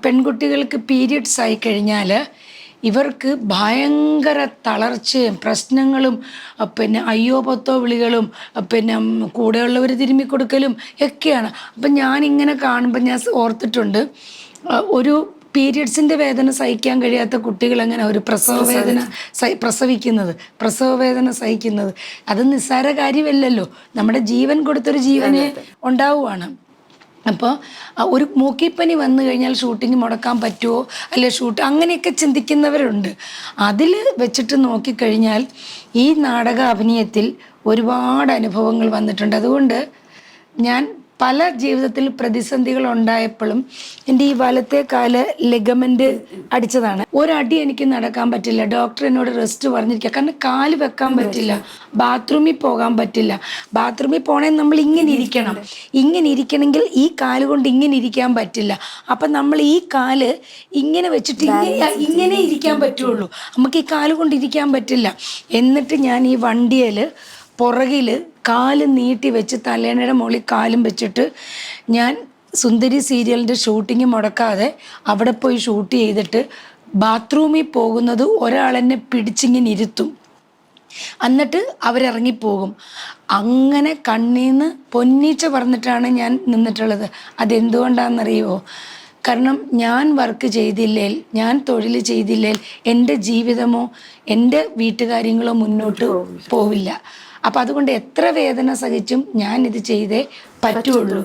പെൺകുട്ടികൾക്ക് പീരിയഡ്സ് ആയി കഴിഞ്ഞാൽ ഇവർക്ക് ഭയങ്കര തളർച്ചയും പ്രശ്നങ്ങളും പിന്നെ അയ്യോ പത്തോ വിളികളും പിന്നെ കൂടെയുള്ളവർ തിരുമ്മി കൊടുക്കലും ഒക്കെയാണ്. അപ്പം ഞാനിങ്ങനെ കാണുമ്പോൾ ഞാൻ ഓർത്തിട്ടുണ്ട്, ഒരു പീരിയഡ്സിൻ്റെ വേദന സഹിക്കാൻ കഴിയാത്ത കുട്ടികൾ എങ്ങനെ ഒരു പ്രസവ വേദന സഹിക്കുന്നത് അത് നിസ്സാര കാര്യമല്ലല്ലോ. നമ്മുടെ ജീവൻ കൊടുത്തൊരു ജീവനെ ഉണ്ടാവുകയാണ്. അപ്പോൾ ഒരു മൂക്കിപ്പനി വന്നു കഴിഞ്ഞാൽ ഷൂട്ടിങ് മുടക്കാൻ പറ്റുമോ, അല്ലെ അങ്ങനെയൊക്കെ ചിന്തിക്കുന്നവരുണ്ട്. അതിൽ വെച്ചിട്ട് നോക്കിക്കഴിഞ്ഞാൽ ഈ നാടക അഭിനയത്തിൽ ഒരുപാട് അനുഭവങ്ങൾ വന്നിട്ടുണ്ട്. അതുകൊണ്ട് ഞാൻ പല ജീവിതത്തിൽ പ്രതിസന്ധികൾ ഉണ്ടായപ്പോഴും എൻ്റെ ഈ വലത്തെ കാല് ലിഗമെൻ്റ് അടിച്ചതാണ്. ഒരടി എനിക്ക് നടക്കാൻ പറ്റില്ല. ഡോക്ടർ എന്നോട് റെസ്റ്റ് പറഞ്ഞിരിക്കുക. കാരണം കാല് വെക്കാൻ പറ്റില്ല, ബാത്റൂമിൽ പോകാൻ പറ്റില്ല. ബാത്റൂമിൽ പോകണേ നമ്മൾ ഇങ്ങനെ ഇരിക്കണം. ഇങ്ങനെ ഇരിക്കണമെങ്കിൽ ഈ കാല് കൊണ്ട് ഇങ്ങനെ ഇരിക്കാൻ പറ്റില്ല. അപ്പം നമ്മൾ ഈ കാല് ഇങ്ങനെ വെച്ചിട്ട് ഇങ്ങനെ ഇരിക്കാൻ പറ്റുള്ളൂ. നമുക്ക് ഈ കാല് കൊണ്ട് ഇരിക്കാൻ പറ്റില്ല. എന്നിട്ട് ഞാൻ ഈ വണ്ടിയിൽ പുറകിൽ കാല് നീട്ടി വെച്ച് തലേണയുടെ മുകളിൽ കാലും വെച്ചിട്ട് ഞാൻ സുന്ദരി സീരിയലിൻ്റെ ഷൂട്ടിങ് മുടക്കാതെ അവിടെ പോയി ഷൂട്ട് ചെയ്തിട്ട് ബാത്റൂമിൽ പോകുന്നത് ഒരാളെന്നെ പിടിച്ചിങ്ങനെ ഇരുത്തും. എന്നിട്ട് അവരിറങ്ങിപ്പോകും. അങ്ങനെ കണ്ണീന്ന് പൊന്നീച്ച പറഞ്ഞിട്ടാണ് ഞാൻ നിന്നിട്ടുള്ളത്. അതെന്തുകൊണ്ടാണെന്നറിയുമോ? കാരണം ഞാൻ വർക്ക് ചെയ്തില്ലേൽ, ഞാൻ തൊഴിൽ ചെയ്തില്ലേൽ എൻ്റെ ജീവിതമോ എൻ്റെ വീട്ടുകാര്യങ്ങളോ മുന്നോട്ട് പോവില്ല. അപ്പം അതുകൊണ്ട് എത്ര വേദന സഹിച്ചും ഞാൻ ഇത് ചെയ്തേ പറ്റുള്ളൂ.